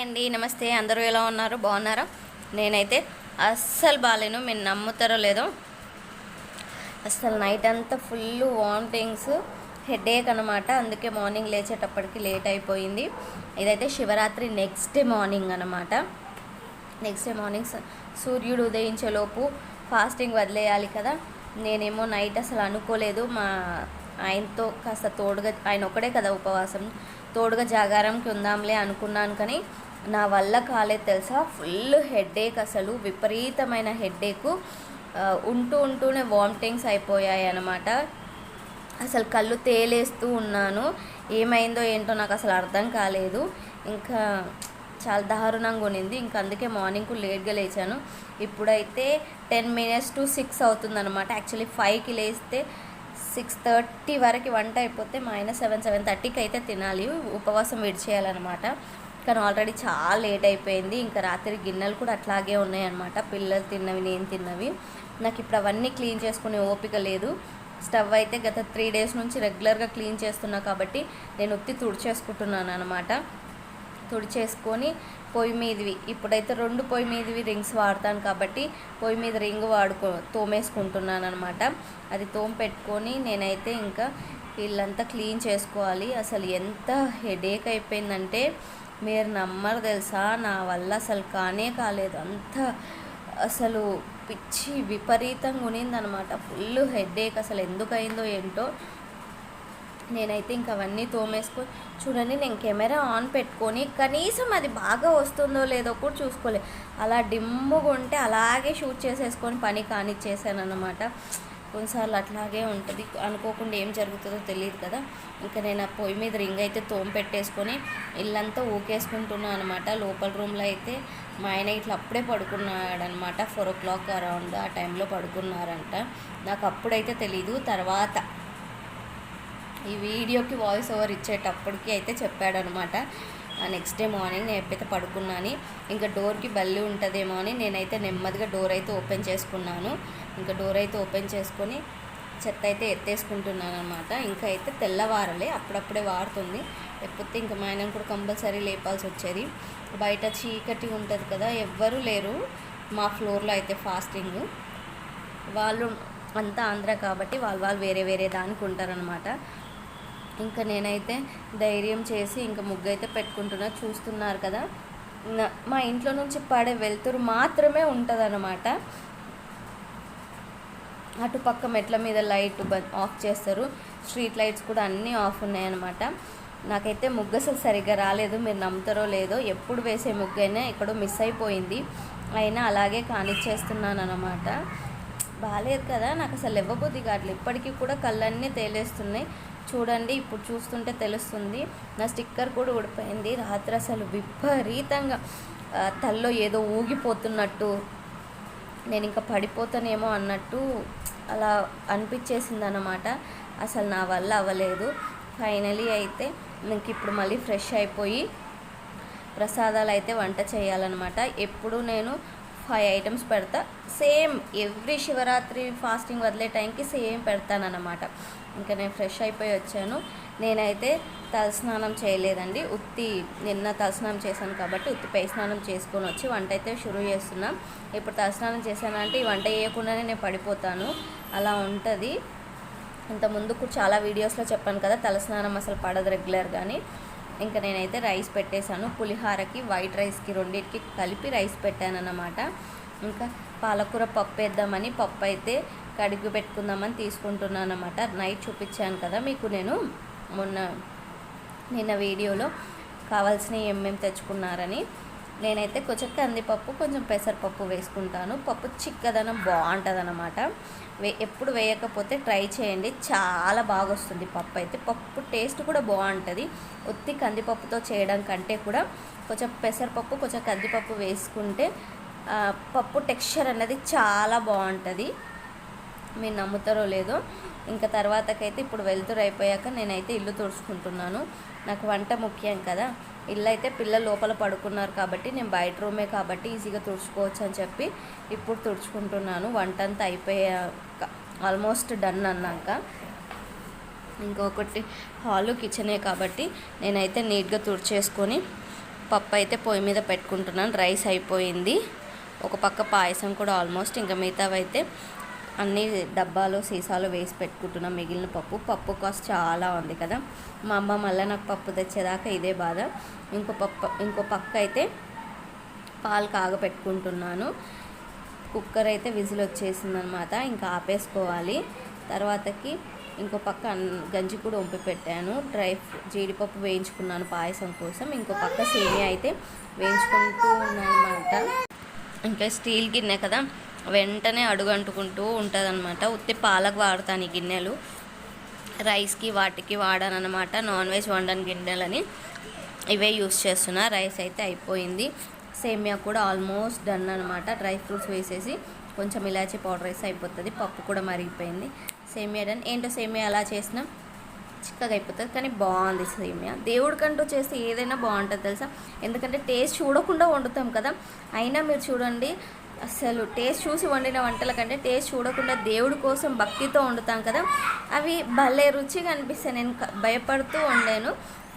అండి, నమస్తే. అందరూ ఎలా ఉన్నారు? బాగున్నారా? నేనైతే అస్సలు బాగాలేను. మీరు నమ్ముతారో లేదో, అస్సలు నైట్ అంతా ఫుల్ వామిటింగ్స్, హెడేక్ అనమాట. అందుకే మార్నింగ్ లేచేటప్పటికి లేట్ అయిపోయింది. ఇదైతే శివరాత్రి నెక్స్ట్ డే మార్నింగ్ అనమాట. నెక్స్ట్ డే మార్నింగ్ సూర్యుడు ఉదయించేలోపు ఫాస్టింగ్ వదిలేయాలి కదా. నేనేమో నైట్ అసలు అనుకోలేదు. ఆయనతో కాస్త తోడుగా, ఆయన ఒక్కడే కదా ఉపవాసం, తోడుగా జాగారంకి ఉందాంలే అనుకున్నాను. కానీ నా వల్ల కాలేదు తెలుసా. ఫుల్ హెడేక్, అసలు విపరీతమైన హెడేకు. ఉంటూనే వామిటింగ్స్ అయిపోయాయి అన్నమాట. అసలు కళ్ళు తేలేస్తూ ఉన్నాను. ఏమైందో ఏంటో నాకు అసలు అర్థం కాలేదు. ఇంకా చాలా దారుణంగా ఉన్నింది. ఇంకా అందుకే మార్నింగ్కు లేట్గా లేచాను. ఇప్పుడైతే 10 minutes to 6 అవుతుందన్నమాట. యాక్చువల్లీ 5కి లేస్తే 6:30 వరకు వంట అయిపోతే మా ఆయన 7-7:30కి అయితే తినాలి, ఉపవాసం విడిచేయాలన్నమాట. కానీ ఆల్రెడీ చాలా లేట్ అయిపోయింది. ఇంకా రాత్రి గిన్నెలు కూడా అట్లాగే ఉన్నాయన్నమాట, పిల్లలు తిన్నవి, నేను తిన్నవి. నాకు ఇప్పుడు అవన్నీ క్లీన్ చేసుకునే ఓపిక లేదు. స్టవ్ అయితే గత 3 days నుంచి రెగ్యులర్గా క్లీన్ చేస్తున్నా కాబట్టి నేను ఉత్తి తుడిచేసుకుంటున్నాను అనమాట. తుడిచేసుకొని పొయ్యి మీదవి, ఇప్పుడైతే 2 పొయ్యి మీదవి రింగ్స్ వాడతాను కాబట్టి పొయ్యి మీద రింగ్ తోమేసుకుంటున్నాను అనమాట. అది పెట్టుకొని నేనైతే ఇంకా వీళ్ళంతా క్లీన్ చేసుకోవాలి. అసలు ఎంత హెడేక్ అయిపోయిందంటే మీరు నమ్మరు తెలుసా. నా వల్ల అసలు కాలేదు. అంత అసలు పిచ్చి విపరీతంగా ఉన్నిందనమాట. Full headache. అసలు ఎందుకయిందో ఏంటో. నేనైతే ఇంక అవన్నీ తోమేసుకొని, చూడండి నేను కెమెరా ఆన్ పెట్టుకొని కనీసం అది బాగా వస్తుందో లేదో కూడా చూసుకోలేదు. అలా డిమ్ముగా ఉంటే అలాగే షూట్ చేసేసుకొని పని కానిచ్చేసాను అనమాట. కొన్నిసార్లు అట్లాగే ఉంటుంది, అనుకోకుండా ఏం జరుగుతుందో తెలియదు కదా. ఇంకా నేను ఆ పొయ్యి మీద రింగ్ అయితే పెట్టేసుకొని ఇల్లంతా ఊకేసుకుంటున్నాను అనమాట. లోపల రూమ్లో అయితే మా ఆయన ఇట్లా అప్పుడే పడుకున్నాడనమాట. 4 o'clock అరౌండ్ ఆ టైంలో పడుకున్నారంట. నాకు అప్పుడైతే తెలీదు. తర్వాత ఈ వీడియోకి వాయిస్ ఓవర్ ఇచ్చేటప్పటికి అయితే చెప్పాడనమాట. నెక్స్ట్ డే మార్నింగ్ నేను ఎప్పుడైతే పడుకున్నాను, ఇంకా డోర్కి బల్లి ఉంటుందేమో అని నేనైతే నెమ్మదిగా డోర్ అయితే ఓపెన్ చేసుకున్నాను. ఇంకా డోర్ అయితే ఓపెన్ చేసుకొని చెత్త అయితే ఎత్తేసుకుంటున్నాను అనమాట. ఇంకా అయితే తెల్లవారలే, అప్పుడప్పుడే వారుతుంది. లేకపోతే ఇంకా మా ఆయన కూడా కంపల్సరీ లేపాల్సి వచ్చేది. బయట చీకటి ఉంటుంది కదా, ఎవ్వరూ లేరు మా ఫ్లోర్లో అయితే ఫాస్టింగ్. వాళ్ళు అంతా ఆంధ్ర కాబట్టి వాళ్ళు వేరే దానికి ఉంటారనమాట. ఇంకా నేనైతే ధైర్యం చేసి ఇంకా ముగ్గు అయితే పెట్టుకుంటున్నా. చూస్తున్నారు కదా, మా ఇంట్లో నుంచి పడే వెలుతురు మాత్రమే ఉంటుందన్నమాట. అటుపక్క మెట్ల మీద లైట్ ఆఫ్ చేస్తారు, స్ట్రీట్ లైట్స్ కూడా అన్నీ ఆఫ్ ఉన్నాయన్నమాట. నాకైతే ముగ్గు అసలు సరిగ్గా రాలేదు, మీరు నమ్ముతారో లేదో. ఎప్పుడు వేసే ముగ్గు అయినా ఎక్కడో మిస్ అయిపోయింది, అయినా అలాగే కానిచ్చేస్తున్నాను అనమాట. బాగాలేదు కదా, నాకు అసలు ఇవ్వబుద్ధి కావట్లేదు. ఇప్పటికీ కూడా కళ్ళన్నీ తేలేస్తున్నాయి. చూడండి, ఇప్పుడు చూస్తుంటే తెలుస్తుంది. నా స్టిక్కర్ కూడా ఊడిపోయింది. రాత్రి అసలు విపరీతంగా తల్లో ఏదో ఊగిపోతున్నట్టు, నేను ఇంకా పడిపోతానేమో అన్నట్టు అలా అనిపించేసింది అన్నమాట. అసలు నా వల్ల అవ్వలేదు. ఫైనలీ అయితే ఇంక ఇప్పుడు మళ్ళీ ఫ్రెష్ అయిపోయి ప్రసాదాలు అయితే వంట చేయాలన్నమాట. ఎప్పుడు నేను 5 items పెడతా, సేమ్ ఎవ్రీ శివరాత్రి ఫాస్టింగ్ వదిలే టైంకి సేమ్ పెడతానన్నమాట. ఇంకా నేను ఫ్రెష్ అయిపోయి వచ్చాను. నేనైతే తలస్నానం చేయలేదండి, ఉత్తి నిన్న తలస్నానం చేశాను కాబట్టి ఉత్తి పై స్నానం చేసుకొని వచ్చి వంట అయితే షురూ చేస్తున్నా. ఇప్పుడు తలస్నానం చేశానంటే ఈ వంట చేయకుండానే నేను పడిపోతాను, అలా ఉంటుంది. ఇంతకుముందు కూడా చాలా వీడియోస్లో చెప్పాను కదా, తలస్నానం అసలు పడదు రెగ్యులర్. కానీ ఇంకా నేనైతే రైస్ పెట్టేశాను. పులిహారకి, వైట్ రైస్కి రెండింటికి కలిపి రైస్ పెట్టాను అన్నమాట. ఇంకా పాలకూర పప్పు వేద్దామని పప్పు అయితే కడిగి పెట్టుకుందామని తీసుకుంటున్నాను అన్నమాట. నైట్ చూపించాను కదా మీకు నేను నిన్న వీడియోలో కావాల్సినవి ఏమేమి తెచ్చుకున్నారని. నేనైతే కొంచెం కందిపప్పు, కొంచెం పెసరపప్పు వేసుకుంటాను. పప్పు చిక్కదనం బాగుంటుంది అన్నమాట. ఎప్పుడు వేయకపోతే ట్రై చేయండి, చాలా బాగా వస్తుంది పప్పు అయితే. పప్పు టేస్ట్ కూడా బాగుంటుంది. ఉత్తి కందిపప్పుతో చేయడం కంటే కూడా కొంచెం పెసరపప్పు, కొంచెం కందిపప్పు వేసుకుంటే పప్పు టెక్స్చర్ అన్నది చాలా బాగుంటుంది. మీరు నమ్ముతారో లేదో. ఇంకా తర్వాతకైతే ఇప్పుడు వెళ్తురు అయిపోయాక నేనైతే ఇల్లు తుడుచుకుంటున్నాను. నాకు వంట ముఖ్యం కదా. ఇల్లు అయితే పిల్లలు లోపల పడుకున్నారు కాబట్టి నేను బయట రూమే కాబట్టి ఈజీగా తుడుచుకోవచ్చు అని చెప్పి ఇప్పుడు తుడుచుకుంటున్నాను. వంట అంతా అయిపోయాక ఆల్మోస్ట్ డన్ అన్నాక ఇంకొకటి హాలు కిచెనే కాబట్టి నేనైతే నీట్గా తుడిచేసుకొని పప్పు అయితే పొయ్యి మీద పెట్టుకుంటున్నాను. రైస్ అయిపోయింది, ఒక పక్క పాయసం కూడా ఆల్మోస్ట్. ఇంకా మిగతావి అయితే అన్ని డబ్బాలు సీసాలు వేసి పెట్టుకుంటున్నాం. మిగిలిన పప్పు కాస్ట్ చాలా ఉంది కదా. మా అమ్మ మళ్ళీ నాకు పప్పు తెచ్చేదాకా ఇదే బాధ. ఇంకో పక్క అయితే పాలు కాగపెట్టుకుంటున్నాను. కుక్కర్ అయితే విజిల్ వచ్చేసిందనమాట, ఇంకా ఆపేసుకోవాలి. తర్వాతకి ఇంకో పక్క గంజి కూడా వంపి పెట్టాను. జీడిపప్పు వేయించుకున్నాను పాయసం కోసం. ఇంకో పక్క సేమియా అయితే వేయించుకుంటూ ఉన్నాను అనమాట. ఇంకా స్టీల్ గిన్నె కదా, వెంటనే అడుగంటుకుంటూ ఉంటుంది అనమాట. ఉత్తి పాలకు వాడతాను ఈ గిన్నెలు, రైస్కి వాటికి వాడాను అనమాట. నాన్ వెజ్ వండని గిన్నెలని ఇవే యూస్ చేస్తున్నా. రైస్ అయితే అయిపోయింది, సేమియా కూడా ఆల్మోస్ట్ డన్ అనమాట. డ్రై ఫ్రూట్స్ వేసేసి కొంచెం ఇలాచీ పౌడర్ వేసి అయిపోతుంది. పప్పు కూడా మరిగిపోయింది. సేమియా డన్. ఏంటో సేమియా అలా చేసినా చిక్కగా అయిపోతుంది, కానీ బాగుంది సేమియా. దేవుడికంటూ చేస్తే ఏదైనా బాగుంటుంది తెలుసా, ఎందుకంటే టేస్ట్ చూడకుండా వండుతాం కదా. అయినా మీరు చూడండి, అసలు టేస్ట్ చూసి వండిన వంటల కంటే టేస్ట్ చూడకుండా దేవుడి కోసం భక్తితో వండుతాం కదా, అవి భలే రుచిగా అనిపిస్తాయి. నేను భయపడుతూ వండాను,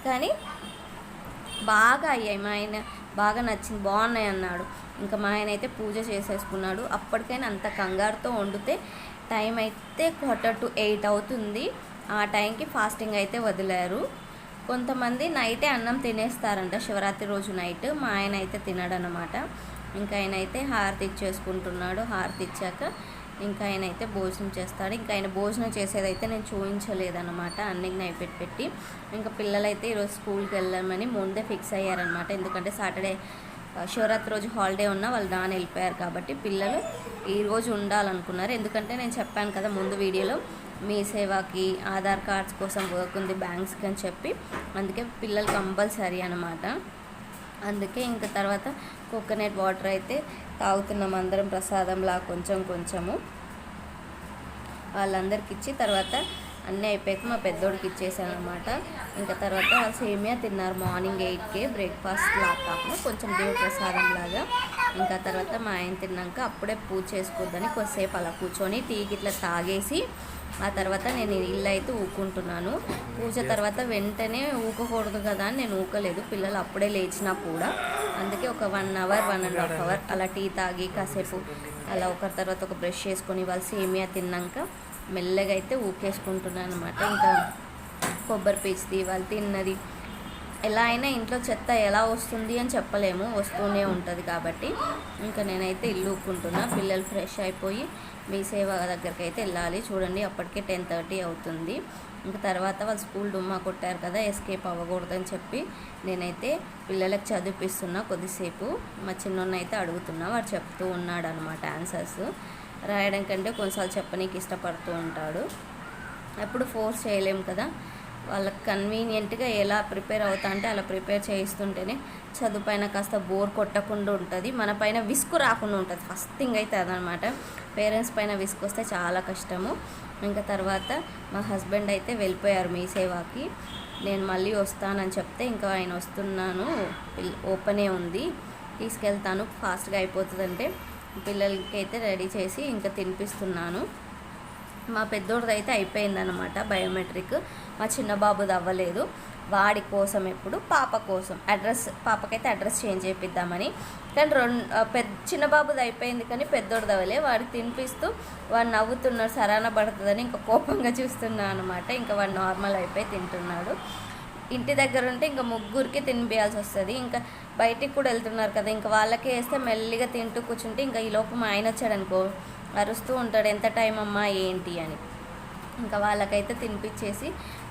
కానీ బాగా అయ్యాయి. మా ఆయన బాగా నచ్చింది, బాగున్నాయి అన్నాడు. ఇంకా మా ఆయన అయితే పూజ చేసేసుకున్నాడు. అప్పటికైనా అంత కంగారుతో వండితే టైం అయితే 7:45 అవుతుంది. ఆ టైంకి ఫాస్టింగ్ అయితే వదిలారు. కొంతమంది నైటే అన్నం తినేస్తారంట శివరాత్రి రోజు నైట్. మా ఆయన అయితే తినడనమాట. ఇంకా ఆయన అయితే హారతి ఇచ్చేసుకుంటున్నాడు. హారతి ఇచ్చాక ఇంకా ఆయన అయితే భోజనం చేస్తాడు. ఇంకా ఆయన భోజనం చేసేదైతే నేను చూపించలేదన్నమాట, అన్ని నైపెట్టి. ఇంకా పిల్లలైతే ఈరోజు స్కూల్కి వెళ్ళామని ముందే ఫిక్స్ అయ్యారనమాట. ఎందుకంటే సాటర్డే శివరాత్రి రోజు హాలిడే ఉన్నా వాళ్ళు దాని వెళ్ళిపోయారు కాబట్టి పిల్లలు ఈరోజు ఉండాలనుకున్నారు. ఎందుకంటే నేను చెప్పాను కదా ముందు వీడియోలో, మీ సేవాకి ఆధార్ కార్డ్స్ కోసం వర్క్ ఉంది బ్యాంక్స్కి అని చెప్పి, అందుకే పిల్లలు కంపల్సరీ అనమాట. అందుకే ఇంకా తర్వాత కోకోనట్ వాటర్ అయితే తాగుతున్నాం అందరం ప్రసాదంలా కొంచెము. వాళ్ళందరికి ఇచ్చి తర్వాత అన్నీ అయిపోయాక మా పెద్దోడికి ఇచ్చేసాను అనమాట. ఇంకా తర్వాత వాళ్ళు సేమియా తిన్నారు మార్నింగ్ 8కే, బ్రేక్ఫాస్ట్ లాగా కాకుండా కొంచెం దేవుడి ప్రసాదం లాగా. ఇంకా తర్వాత మా ఆయన తిన్నాక అప్పుడే పూజ చేసుకోవద్దని కొద్దిసేపు అలా కూర్చొని టీకి ఇట్లా తాగేసి ఆ తర్వాత నేను ఇల్లు అయితే ఊకుంటున్నాను. పూజ తర్వాత వెంటనే ఊకకూడదు కదా అని నేను ఊకలేదు, పిల్లలు అప్పుడే లేచినా కూడా. అందుకే ఒక 1 అవర్ 1.5 అవర్ అలా టీ తాగి కాసేపు అలా ఒకరి తర్వాత ఒక బ్రష్ చేసుకొని వాళ్ళు సేమియా తిన్నాక మెల్లగా అయితే ఊకేసుకుంటున్నాను అనమాట. ఇంకా కొబ్బరి పీచుది వాళ్ళు తిన్నది ఎలా అయినా ఇంట్లో చెత్త ఎలా వస్తుంది అని చెప్పలేము, వస్తూనే ఉంటుంది కాబట్టి ఇంకా నేనైతే ఇల్లు ఊక్కుంటున్నా. పిల్లలు ఫ్రెష్ అయిపోయి మీ సేవ దగ్గరికి అయితే వెళ్ళాలి. చూడండి అప్పటికే 10:30 అవుతుంది. ఇంకా తర్వాత వాళ్ళు స్కూల్ డుమ్మా కొట్టారు కదా, ఎస్కేప్ అవ్వకూడదని చెప్పి నేనైతే పిల్లలకు చదివిపిస్తున్నా కొద్దిసేపు. మా చిన్నోన్న అయితే అడుగుతున్నా, వాడు చెప్తూ ఉన్నాడు అనమాట ఆన్సర్స్. రాయడం కంటే కొన్నిసార్లు చెప్పనీకి ఇష్టపడుతూ ఉంటాడు. ఎప్పుడు ఫోర్స్ చేయలేము కదా, వాళ్ళకి కన్వీనియంట్గా ఎలా ప్రిపేర్ అవుతా అంటే అలా ప్రిపేర్ చేయిస్తుంటేనే చదువు పైన కాస్త బోర్ కొట్టకుండా ఉంటుంది, మన పైన విసుగు రాకుండా ఉంటుంది. ఫస్ట్ థింగ్ అయితే అదనమాట. పేరెంట్స్ పైన విసుగు వస్తే చాలా కష్టము. ఇంకా తర్వాత మా హస్బెండ్ అయితే వెళ్ళిపోయారు మీ సేవాకి. నేను మళ్ళీ వస్తానని చెప్తే ఇంకా ఆయన వస్తున్నాను, ఓపెనే ఉంది, తీసుకెళ్తాను ఫాస్ట్గా అయిపోతుందంటే పిల్లలకి అయితే రెడీ చేసి ఇంకా తినిపిస్తున్నాను. మా పెద్దోడిది అయితే అయిపోయిందనమాట బయోమెట్రిక్, మా చిన్న బాబుది అవ్వలేదు. వాడి కోసం ఎప్పుడు పాప కోసం పాపకైతే అడ్రస్ చేంజ్ చేపిద్దామని. కానీ చిన్న బాబుది అయిపోయింది కానీ పెద్దోడిది అవ్వలే. వాడికి తినిపిస్తూ వాడు నవ్వుతున్నాడు, సరాన పడుతుందని ఇంకా కోపంగా చూస్తున్నాను అనమాట. ఇంకా వాడు నార్మల్ అయిపోయి తింటున్నాడు. ఇంటి దగ్గర ఉంటే ఇంకా ముగ్గురికి తినిపించాల్సి వస్తుంది. ఇంకా బయటికి కూడా వెళ్తున్నారు కదా, ఇంకా వాళ్ళకే వేస్తే మెల్లిగా తింటూ కూర్చుంటే ఇంకా ఈ లోపు మా ఆయన వచ్చాడనుకో అరుస్తూ ఉంటాడు, ఎంత టైం అమ్మా ఏంటి అని. ఇంకా వాళ్ళకైతే తినిపించేసి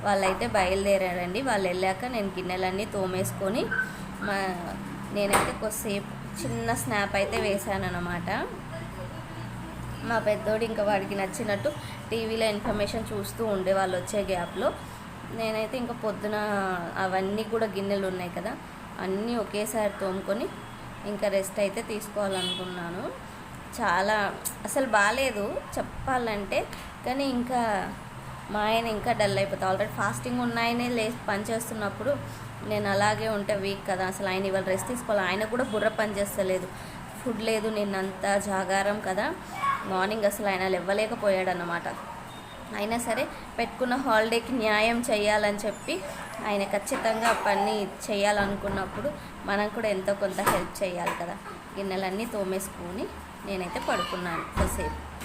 వాళ్ళైతే బయలుదేరారండి. వాళ్ళు వెళ్ళాక నేను గిన్నెలన్నీ తోమేసుకొని నేనైతే కొద్దిసేపు చిన్న స్నాప్ అయితే వేశాను అనమాట. మా పెద్దోడు ఇంకా వాడికి నచ్చినట్టు టీవీలో ఇన్ఫర్మేషన్ చూస్తూ ఉండే వాళ్ళు వచ్చే గ్యాప్లో. నేనైతే ఇంకా పొద్దున అవన్నీ కూడా గిన్నెలు ఉన్నాయి కదా అన్నీ ఒకేసారి తోముకొని ఇంకా రెస్ట్ అయితే తీసుకోవాలనుకున్నాను. చాలా అసలు బాగాలేదు చెప్పాలంటే, కానీ ఇంకా మా ఆయన ఇంకా డల్ అయిపోతుంది. ఆల్రెడీ ఫాస్టింగ్ ఉన్నాయనే పని చేస్తున్నప్పుడు నేను అలాగే ఉంటే వీక్ కదా, అసలు ఆయన ఇవాళ రెస్ట్ తీసుకోవాలి. ఆయన కూడా బుర్ర పని చేస్తలేదు, ఫుడ్ లేదు, నిన్నంతా జాగారం కదా. మార్నింగ్ అసలు ఆయన లేవలేకపోయాడు అన్నమాట. అయినా సరే పెట్టుకున్న హాలిడేకి న్యాయం చేయాలని చెప్పి ఆయన ఖచ్చితంగా పని చేయాలనుకున్నప్పుడు మనం కూడా ఎంతో కొంత హెల్ప్ చేయాలి కదా. గిన్నెలన్నీ తోమేసుకొని నేనైతే పడుకున్నాను కాసేపు.